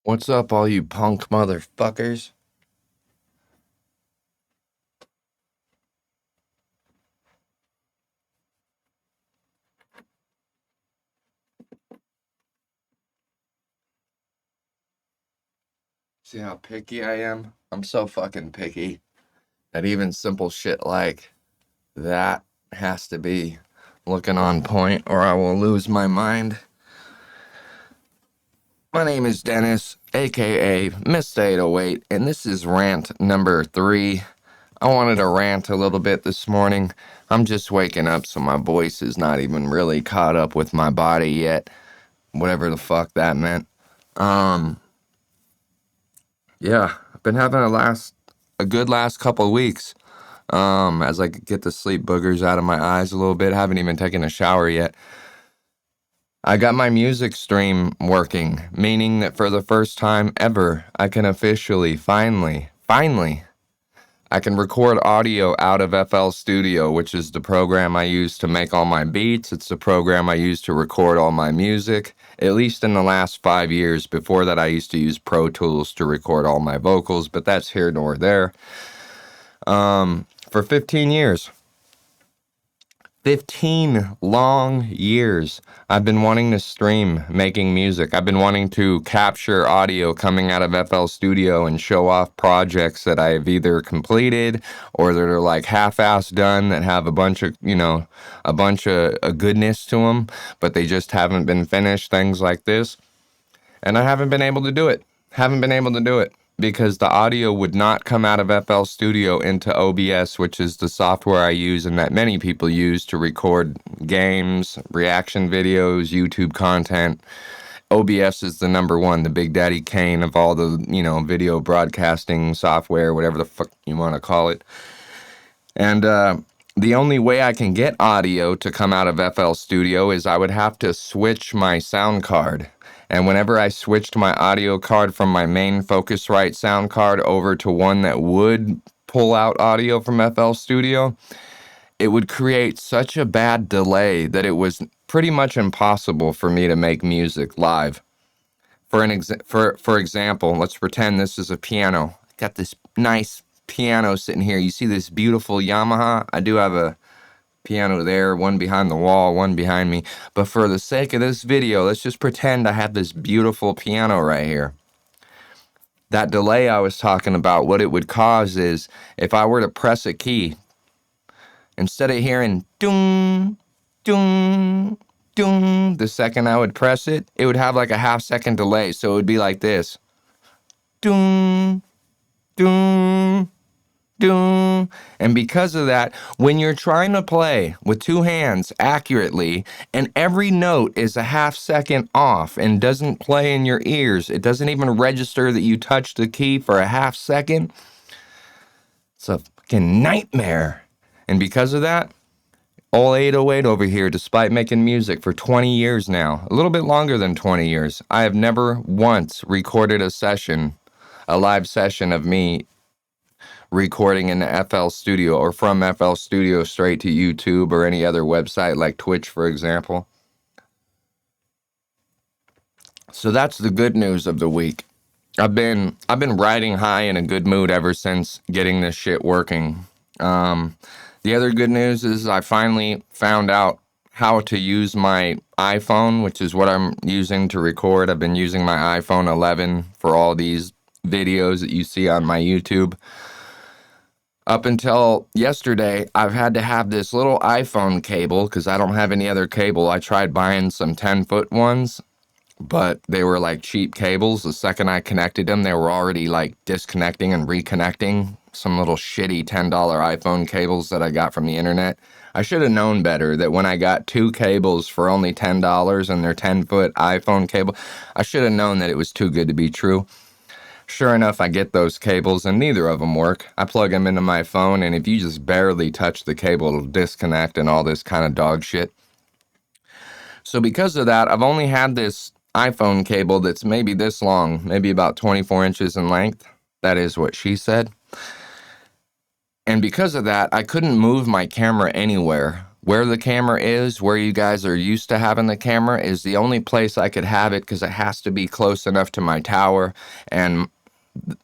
What's up, all you punk motherfuckers? See how picky I am? I'm so fucking picky that even simple shit like that has to be looking on point or I will lose my mind. My name is Dennis, aka Mista 808, and this is rant number 3. I wanted to rant a little bit this morning. I'm just waking up, so my voice is not even really caught up with my body yet. Whatever the fuck that meant. Um, Yeah, I've been having a good last couple of weeks. As I get the sleep boogers out of my eyes a little bit. Haven't even taken a shower yet. I got my music stream working, meaning that for the first time ever, I can officially, finally, I can record audio out of FL Studio, which is the program I use to make all my beats. It's the program I use to record all my music, at least in the last 5 years. Before that, I used to use Pro Tools to record all my vocals, but that's here nor there. For 15 years. 15 long years. I've been wanting to stream making music. I've been wanting to capture audio coming out of FL Studio and show off projects that I've either completed or that are like half-ass done that have a bunch of, goodness to them, but they just haven't been finished, things like this. And I haven't been able to do it. Because the audio would not come out of FL Studio into OBS, which is the software I use and that many people use to record games, reaction videos, YouTube content. OBS is the number one, the Big Daddy Kane of all the, video broadcasting software, whatever the fuck you want to call it. And the only way I can get audio to come out of FL Studio is I would have to switch my sound card. And whenever I switched my audio card from my main Focusrite sound card over to one that would pull out audio from FL Studio, it would create such a bad delay that it was pretty much impossible for me to make music live. For example, let's pretend this is a piano. I got this nice piano sitting here. You see this beautiful Yamaha? I do have a piano there, one behind the wall, one behind me. But for the sake of this video, let's just pretend I have this beautiful piano right here. That delay I was talking about, what it would cause is if I were to press a key, instead of hearing doom, doom, doom, the second I would press it, it would have like a half-second delay. So it would be like this. Doom, doom, doom. And because of that, when you're trying to play with two hands accurately and every note is a half-second off and doesn't play in your ears, it doesn't even register that you touched the key for a half-second, it's a fucking nightmare. And because of that, old 808 over here, despite making music for 20 years now, a little bit longer than 20 years, I have never once recorded a live session of me recording in the FL Studio or from FL Studio straight to YouTube or any other website like Twitch, for example. So that's the good news of the week. I've been riding high in a good mood ever since getting this shit working. The other good news is I finally found out how to use my iPhone, which is what I'm using to record. I've been using my iPhone 11 for all these videos that you see on my YouTube. Up until yesterday, I've had to have this little iPhone cable because I don't have any other cable. I tried buying some 10-foot ones, but they were like cheap cables. The second I connected them, they were already like disconnecting and reconnecting. Some little shitty $10 iPhone cables that I got from the internet. I should have known better that when I got two cables for only $10 and they're 10-foot iPhone cable, I should have known that it was too good to be true. Sure enough, I get those cables and neither of them work. I plug them into my phone and if you just barely touch the cable, it'll disconnect and all this kind of dog shit. So because of that, I've only had this iPhone cable that's maybe this long, maybe about 24 inches in length. That is what she said. And because of that, I couldn't move my camera anywhere Where the camera is, where you guys are used to having the camera, is the only place I could have it because it has to be close enough to my tower, and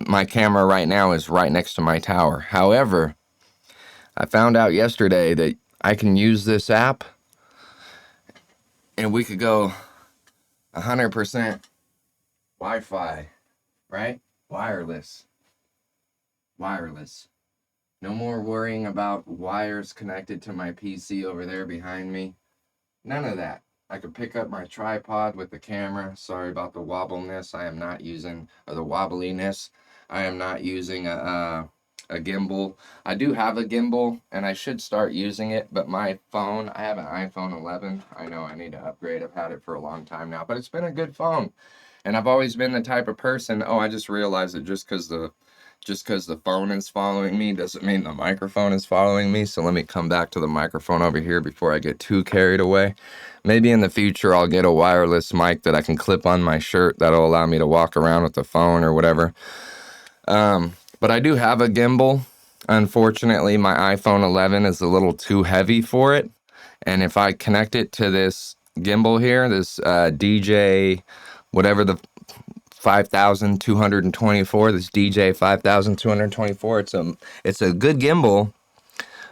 my camera right now is right next to my tower. However, I found out yesterday that I can use this app and we could go 100% Wi-Fi, right? Wireless. No more worrying about wires connected to my PC over there behind me. None of that. I could pick up my tripod with the camera. Sorry about the wobbliness. I am not using, or the wobbliness. I am not using a gimbal. I do have a gimbal, and I should start using it, but my phone, I have an iPhone 11. I know I need to upgrade. I've had it for a long time now, but it's been a good phone. And I've always been the type of person, I just realized that just because the phone is following me doesn't mean the microphone is following me. So let me come back to the microphone over here before I get too carried away. Maybe in the future I'll get a wireless mic that I can clip on my shirt that'll allow me to walk around with the phone or whatever. But I do have a gimbal. Unfortunately, my iPhone 11 is a little too heavy for it. And if I connect it to this gimbal here, this DJ, whatever the 5224, this DJ 5224, it's a good gimbal,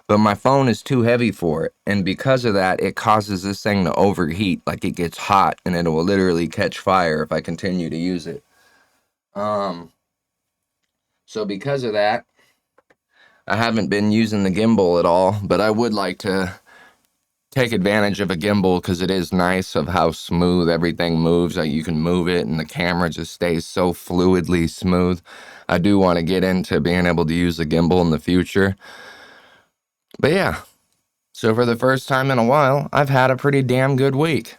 but my phone is too heavy for it. And because of that, it causes this thing to overheat. Like, it gets hot and it will literally catch fire if I continue to use it. So because of that, I haven't been using the gimbal at all, but I would like to take advantage of a gimbal because it is nice of how smooth everything moves. Like, you can move it and the camera just stays so fluidly smooth. I do want to get into being able to use a gimbal in the future. But yeah, so for the first time in a while, I've had a pretty damn good week.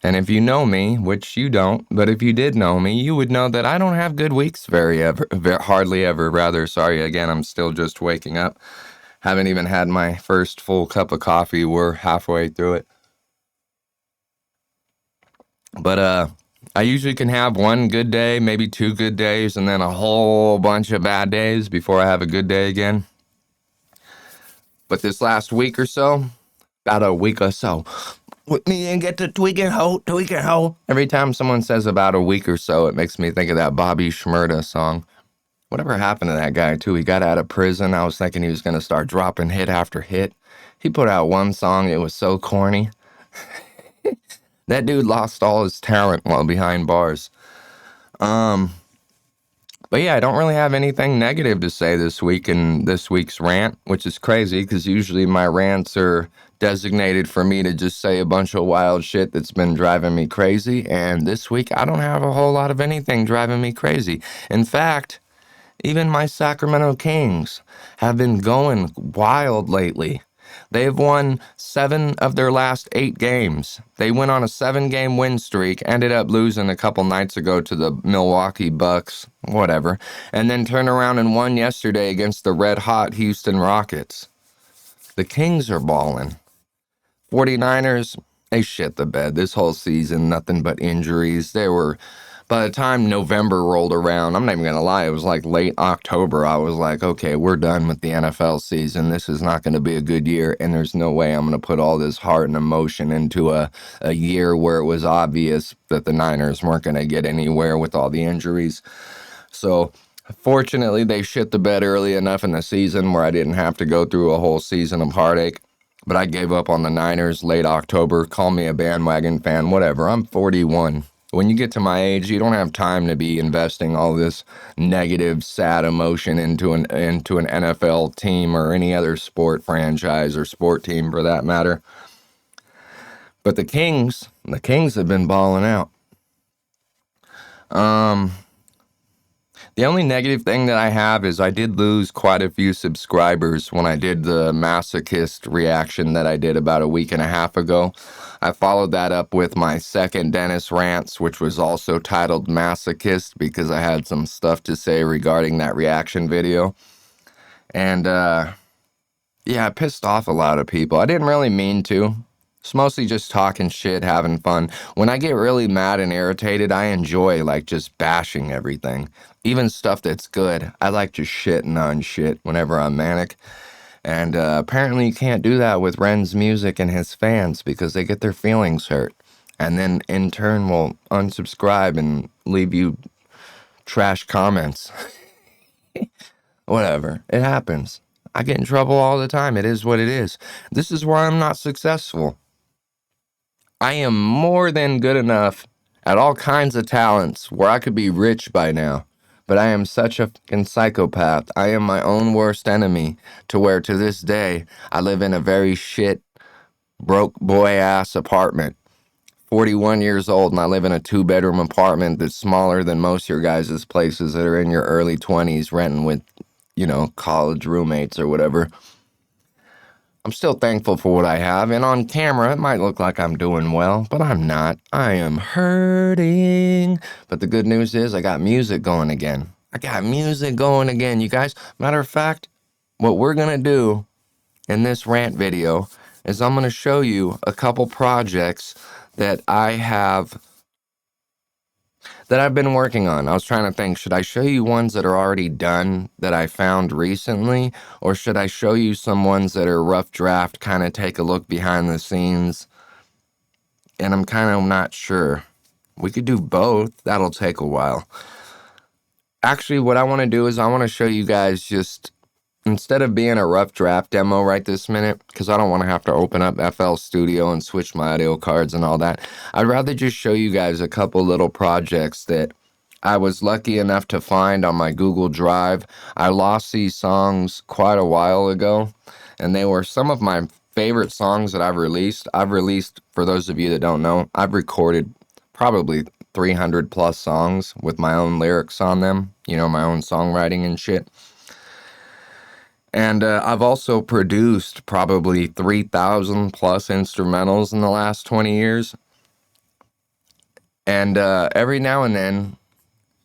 And if you know me, which you don't, but if you did know me, you would know that I don't have good weeks hardly ever. Sorry, again, I'm still just waking up. Haven't even had my first full cup of coffee. We're halfway through it. But I usually can have one good day, maybe 2 good days, and then a whole bunch of bad days before I have a good day again. But this last week or so, about a week or so, with me and get to tweaking hoe. Every time someone says about a week or so, it makes me think of that Bobby Shmurda song. Whatever happened to that guy, too? He got out of prison. I was thinking he was going to start dropping hit after hit. He put out one song. It was so corny. That dude lost all his talent while behind bars. But yeah, I don't really have anything negative to say this week in this week's rant, which is crazy because usually my rants are designated for me to just say a bunch of wild shit that's been driving me crazy. And this week, I don't have a whole lot of anything driving me crazy. In fact, even my Sacramento Kings have been going wild lately. They've won 7 of their last 8 games. They went on a 7-game win streak, ended up losing a couple nights ago to the Milwaukee Bucks, whatever, and then turned around and won yesterday against the red-hot Houston Rockets. The Kings are balling. 49ers, they shit the bed this whole season, nothing but injuries. By the time November rolled around, I'm not even going to lie, it was like late October. I was like, okay, we're done with the NFL season. This is not going to be a good year, and there's no way I'm going to put all this heart and emotion into a year where it was obvious that the Niners weren't going to get anywhere with all the injuries. So fortunately, they shit the bed early enough in the season where I didn't have to go through a whole season of heartache. But I gave up on the Niners late October. Call me a bandwagon fan, whatever. I'm 41. When you get to my age, you don't have time to be investing all this negative, sad emotion into an NFL team or any other sport franchise or sport team for that matter. But the Kings have been balling out. The only negative thing that I have is I did lose quite a few subscribers when I did the masochist reaction that I did about a week and a half ago. I followed that up with my second Dennis Rants, which was also titled Masochist because I had some stuff to say regarding that reaction video. And, yeah, I pissed off a lot of people. I didn't really mean to. It's mostly just talking shit, having fun. When I get really mad and irritated, I enjoy, like, just bashing everything. Even stuff that's good. I like just shitting on shit whenever I'm manic. And apparently you can't do that with Ren's music and his fans because they get their feelings hurt. And then in turn will unsubscribe and leave you trash comments. Whatever. It happens. I get in trouble all the time. It is what it is. This is why I'm not successful. I am more than good enough at all kinds of talents where I could be rich by now. But I am such a fucking psychopath. I am my own worst enemy to where to this day I live in a very shit, broke boy ass apartment. 41 years old and I live in a 2-bedroom apartment that's smaller than most of your guys' places that are in your early 20s renting with, you know, college roommates or whatever. I'm still thankful for what I have, and on camera, it might look like I'm doing well, but I'm not. I am hurting. But the good news is I got music going again. You guys. Matter of fact, what we're going to do in this rant video is I'm going to show you a couple projects that I've been working on. I was trying to think, should I show you ones that are already done that I found recently, or should I show you some ones that are rough draft, kind of take a look behind the scenes? And I'm kind of not sure. We could do both. That'll take a while. Actually, what I want to do is I want to show you guys just, instead of being a rough draft demo right this minute, because I don't want to have to open up FL Studio and switch my audio cards and all that, I'd rather just show you guys a couple little projects that I was lucky enough to find on my Google Drive. I lost these songs quite a while ago, and they were some of my favorite songs that I've released. For those of you that don't know, I've recorded probably 300 plus songs with my own lyrics on them, you know, my own songwriting and shit. And I've also produced probably 3,000 plus instrumentals in the last 20 years. And every now and then,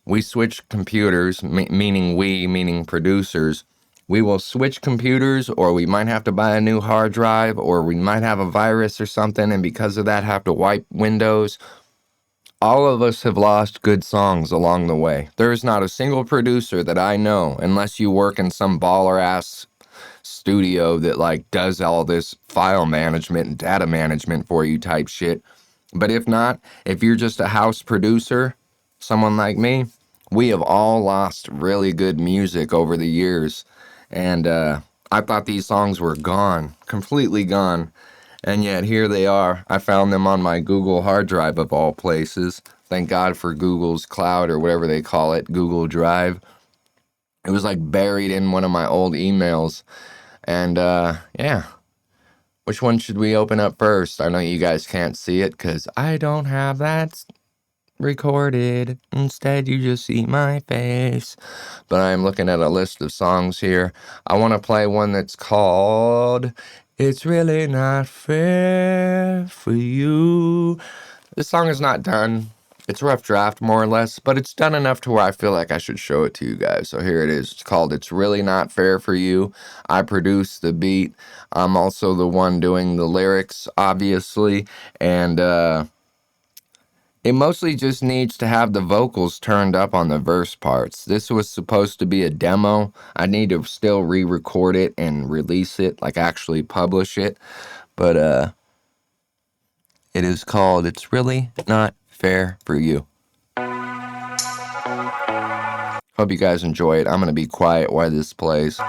we switch computers, meaning producers. We will switch computers, or we might have to buy a new hard drive, or we might have a virus or something, and because of that have to wipe Windows. All of us have lost good songs along the way. There is not a single producer that I know, unless you work in some baller-ass studio that, like, does all this file management and data management for you type shit. But if not, if you're just a house producer, someone like me, we have all lost really good music over the years. And I thought these songs were gone, completely gone. And yet here they are. I found them on my Google hard drive of all places. Thank God for Google's cloud or whatever they call it, Google Drive. It was like buried in one of my old emails. And yeah. Which one should we open up first? I know you guys can't see it because I don't have that recorded. Instead, you just see my face. But I'm looking at a list of songs here. I want to play one that's called It's Really Not Fair for You. This song is not done. It's rough draft, more or less, but it's done enough to where I feel like I should show it to you guys. So here it is. It's called It's Really Not Fair for You. I produced the beat. I'm also the one doing the lyrics, obviously. And it mostly just needs to have the vocals turned up on the verse parts. This was supposed to be a demo. I need to still re-record it and release it, like actually publish it. But it is called It's Really Not Fair for You. Hope you guys enjoy it. I'm going to be quiet while this plays.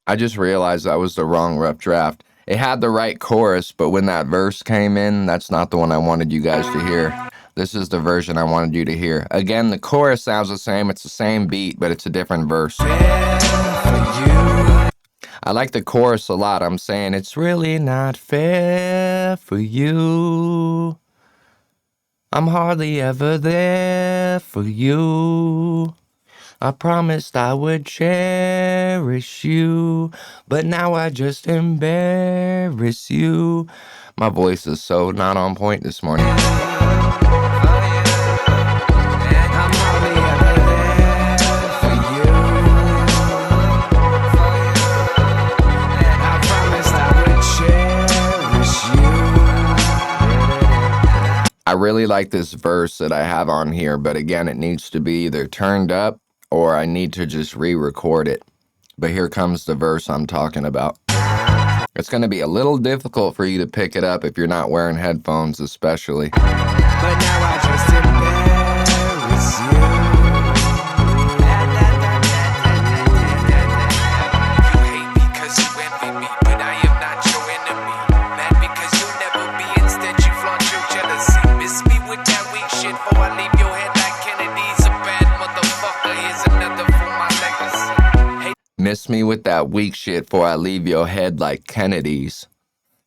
I just realized that was the wrong rough draft. It had the right chorus, but when that verse came in, that's not the one I wanted you guys to hear. This is the version I wanted you to hear. Again, the chorus sounds the same. It's the same beat, but it's a different verse. I like the chorus a lot. I'm saying it's really not fair for you. I'm hardly ever there for you. I promised I would cherish you, but now I just embarrass you. My voice is so not on point this morning. I really like this verse that I have on here, but again, it needs to be either turned up or I need to just re-record it. But here comes the verse I'm talking about. It's going to be a little difficult for you to pick it up if you're not wearing headphones, especially. But now I just embarrass you. You hate me cause you envy me, but I am not your enemy. Mad because you'll never be, instead you flaunt your jealousy. Miss me with that weak shit, or I leave your head like Kennedy's. A bad motherfucker, here's another for my legacy. Miss me with that weak shit, for I leave your head like Kennedy's.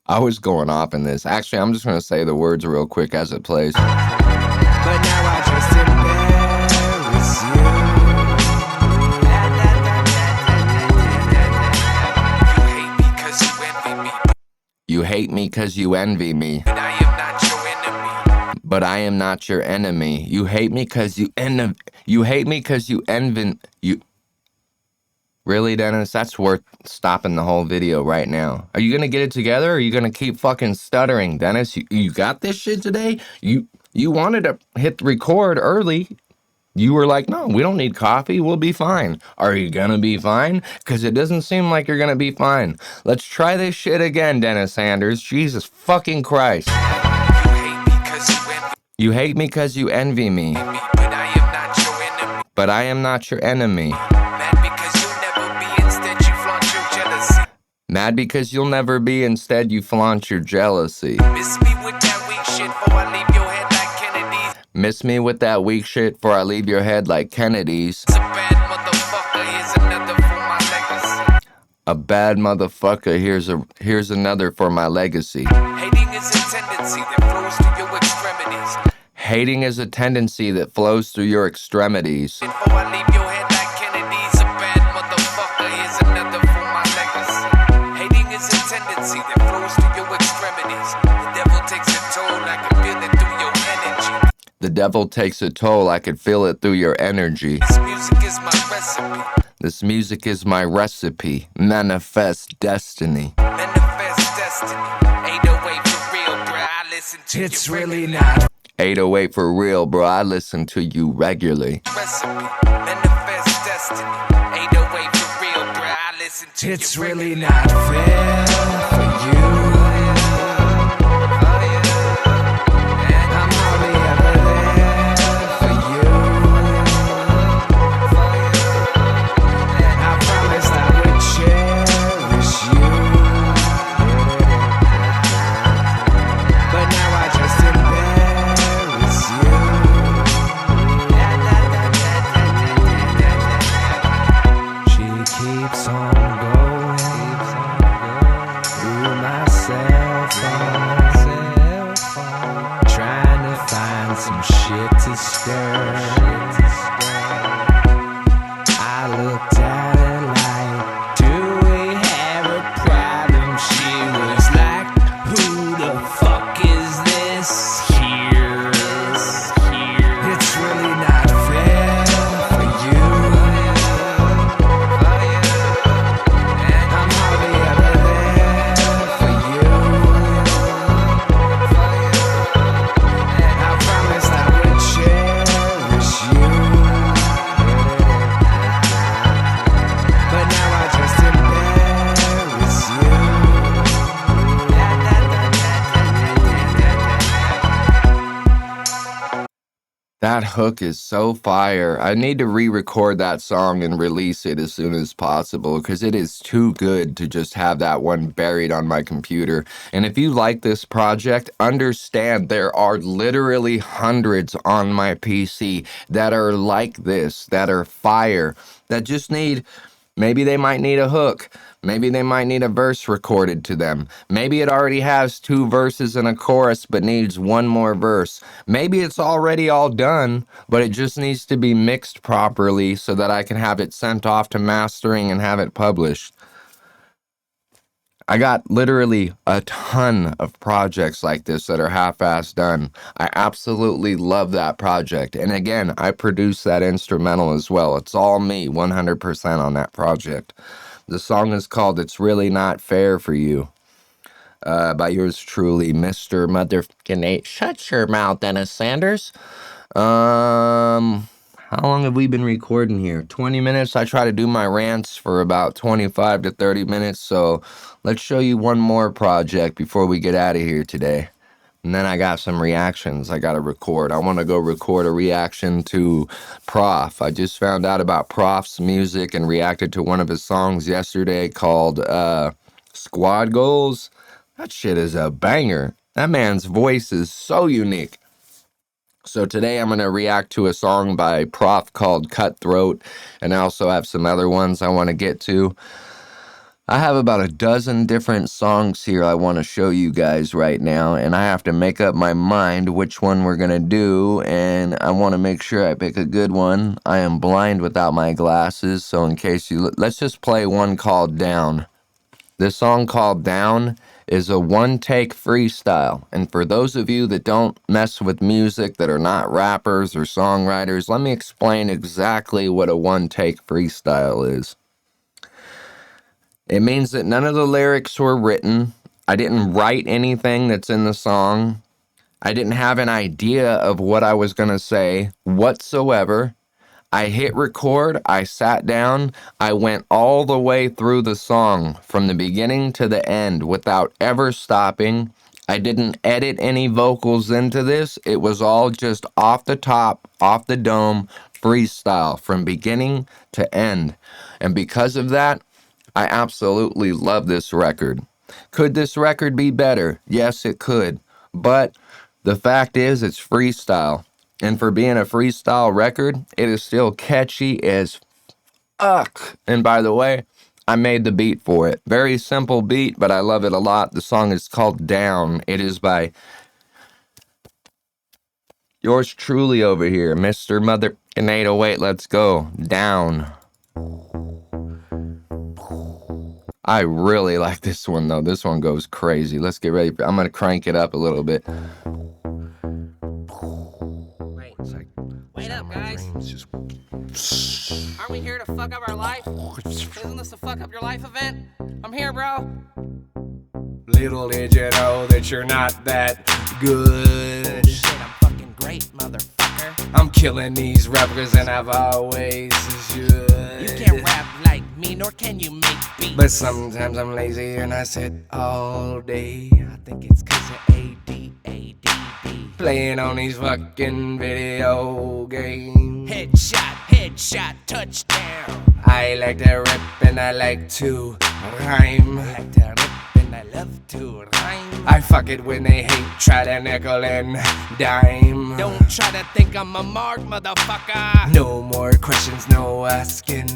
I was going off in this. Actually, I'm just going to say the words real quick as it plays. But now I just embarrass you. You hate me cause you envy me. But I am not your enemy. But I am not your enemy. You hate me cause you envy. You hate me cause you envy. You. Really, Dennis? That's worth stopping the whole video right now. Are you going to get it together or are you going to keep fucking stuttering, Dennis? You got this shit today? You wanted to hit record early. You were like, no, we don't need coffee. We'll be fine. Are you going to be fine? Because it doesn't seem like you're going to be fine. Let's try this shit again, Dennis Sanders. Jesus fucking Christ. You hate me because you envy me. But I am not your enemy. But I am not your enemy. Mad because you'll never be, instead you flaunt your jealousy. Miss me with that weak shit, for I leave your head like Kennedy's. Miss me with that weak shit, for I leave your head like Kennedy's. A bad motherfucker, here's another for my legacy. A bad motherfucker, here's another for my legacy. Hating is a tendency that flows through your extremities. Hating is a tendency that flows through your extremities. Before I leave your head like Kennedy's, a bad motherfucker, here's another for my legacy. Hating is a tendency that flows through your extremities. The devil takes a toll, I can feel it through your energy. The devil takes a toll, I can feel it through your energy. This music is my recipe. This music is my recipe. Manifest destiny. Manifest destiny. 808 for real, bro. I listen to it's you. Really not 808 for real, bro. I listen to you regularly. Recipe. Manifest destiny. 808 for real, bro. I listen to it's you really not fair for you. I'm hardly ever there for you. I promised I would cherish you, but now I just embarrass you. She keeps on going. That hook is so fire. I need to re-record that song and release it as soon as possible because it is too good to just have that one buried on my computer. And if you like this project, understand there are literally hundreds on my PC that are like this, that are fire, that just need, maybe they might need a hook. Maybe they might need a verse recorded to them. Maybe it already has 2 verses and a chorus but needs 1 more verse. Maybe it's already all done, but it just needs to be mixed properly so that I can have it sent off to mastering and have it published. I got literally a ton of projects like this that are half-assed done. I absolutely love that project. And again, I produced that instrumental as well. It's all me, 100% on that project. The song is called It's Really Not Fair for You, by yours truly, Mr. Motherfucking 8. Shut your mouth, Dennis Sanders. How long have we been recording here? 20 minutes? I try to do my rants for about 25 to 30 minutes, so let's show you one more project before we get out of here today. And then I got some reactions I got to record. I want to go record a reaction to Prof. I just found out about Prof's music and reacted to one of his songs yesterday called Squad Goals. That shit is a banger. That man's voice is so unique. So today I'm going to react to a song by Prof called Cutthroat, and I also have some other ones I want to get to. I have about a dozen different songs here I want to show you guys right now, and I have to make up my mind which one we're going to do, and I want to make sure I pick a good one. I am blind without my glasses, so in case you... Let's just play one called Down. This song called Down is a one-take freestyle, and for those of you that don't mess with music, that are not rappers or songwriters, let me explain exactly what a one-take freestyle is. It means that none of the lyrics were written. I didn't write anything that's in the song. I didn't have an idea of what I was going to say whatsoever. I hit record, I sat down, I went all the way through the song from the beginning to the end without ever stopping. I didn't edit any vocals into this. It was all just off the top, off the dome, freestyle from beginning to end. And because of that, I absolutely love this record. Could this record be better? Yes, it could. But the fact is, it's freestyle. And for being a freestyle record, it is still catchy as fuck. And by the way, I made the beat for it. Very simple beat, but I love it a lot. The song is called Down. It is by yours truly over here, Mr. Motherfucking 808. Let's go. Down. I really like this one, though. This one goes crazy. Let's get ready. I'm going to crank it up a little bit. Wait up, guys. Aren't we here to fuck up our life? Isn't this a fuck up your life event? I'm here, bro. Little did you know that you're not that good. Shit, I'm fucking great, motherfucker. I'm killing these rappers and I've always should. You can't rap like me, nor can you make beats. But sometimes I'm lazy and I sit all day I think it's cause of ADD. playing on these fucking video games. Headshot, touchdown. I like to rip and I like to rhyme. I like to rip and I love to rhyme. I fuck it when they hate, try to nickel and dime. Don't try to think I'm a mark, motherfucker. No more questions, no asking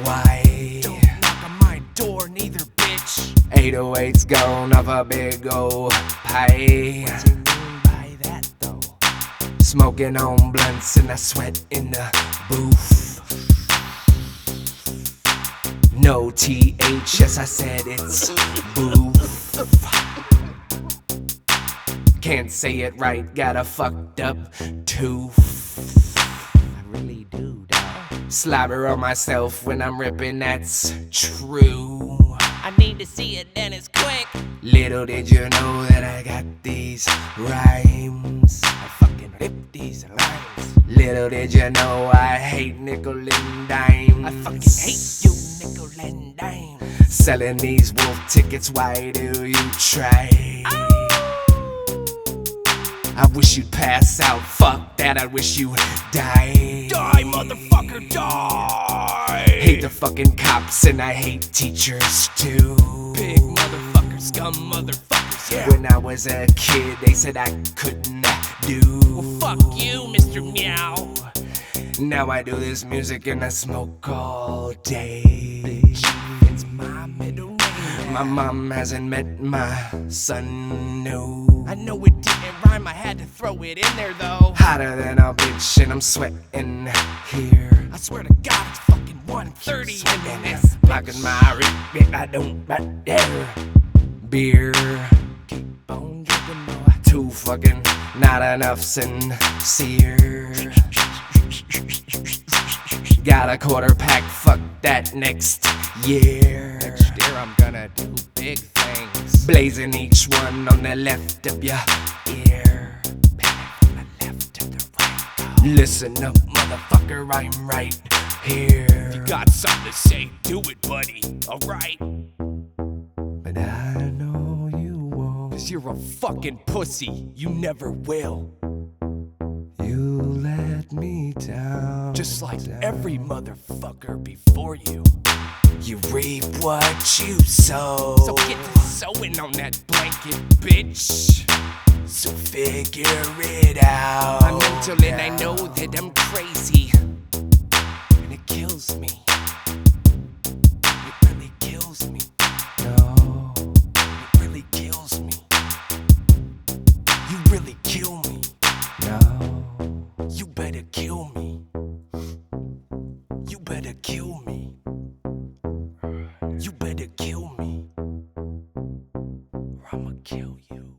why. Don't knock on my door, neither, bitch. 808's gone off a big ol' pie. What you mean by that, though? Smoking on blunts and I sweat in the booth. No TH, yes I said it's booth. Can't say it right, got a fucked up tooth. I really do, dog. Slobber on myself when I'm ripping, that's true. I need to see it, then it's quick. Little did you know that I got these rhymes. I fucking rip these lines. Little did you know I hate nickel and dimes. I fucking hate you, nickel and dime. Selling these wolf tickets, why do you try? I wish you'd pass out. Fuck that, I wish you died. Die, motherfucker, die! Hate the fucking cops and I hate teachers too. Big motherfucker, scum motherfuckers, yeah. When I was a kid, they said I couldn't do. Well, fuck you, Mr. Meow. Now I do this music and I smoke all day. It's my middle name. My mom hasn't met my son, no. I know it didn't rhyme, I had to throw it in there though. Hotter than a bitch and I'm sweating here. I swear to God, it's fucking 1:30 in this Blocking my rip, I don't dare. Beer, keep on drinking more. too fucking not enough sincere. Got a quarter pack, fuck that next year. Next year I'm gonna do big things. Blazing each one on the left of your ear. From the left to the right. Listen up, motherfucker, I'm right here. You got something to say, do it, buddy. Alright. But I know you won't. Cause you're a fucking pussy. You never will. You let me down. Just like every motherfucker before you. You reap what you sow. So get to sewing on that blanket, bitch. So figure it out. I'm mental and I know that I'm crazy. And it kills me. It really kills me. No, It really kills me. You really kill me. no. You better kill me. You better kill me. You better kill me. Or I'ma kill you.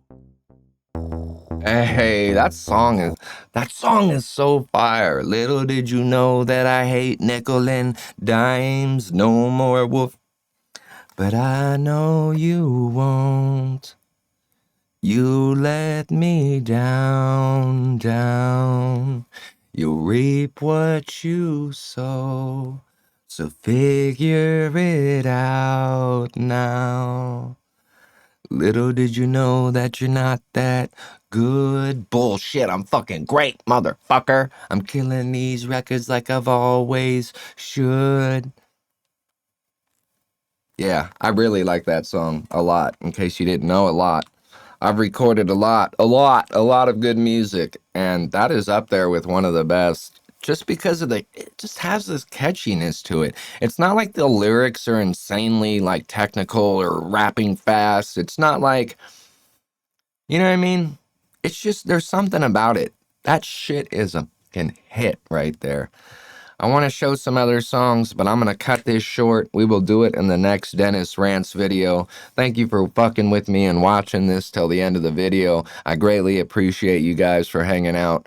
Hey, that song is so fire. Little did you know that I hate nickel and dimes, no more wolf. But I know you won't. You let me down, down. You reap what you sow. So figure it out now. Little did you know that you're not that good. Bullshit, I'm fucking great, motherfucker. I'm killing these records like I've always should. Yeah, I really like that song a lot, in case you didn't know, a lot. I've recorded a lot of good music, and that is up there with one of the best. Just because of it just has this catchiness to it. It's not like the lyrics are insanely like technical or rapping fast. It's not like, you know what I mean? It's just, there's something about it. That shit is a fucking hit right there. I want to show some other songs, but I'm going to cut this short. We will do it in the next Dennis Rants video. Thank you for fucking with me and watching this till the end of the video. I greatly appreciate you guys for hanging out.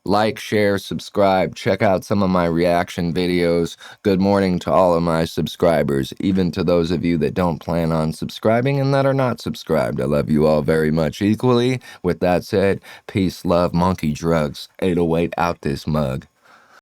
Like, share, subscribe. Check out some of my reaction videos. Good morning to all of my subscribers, even to those of you that don't plan on subscribing and that are not subscribed. I love you all very much equally. With that said, peace, love, monkey drugs. 808 out this mug.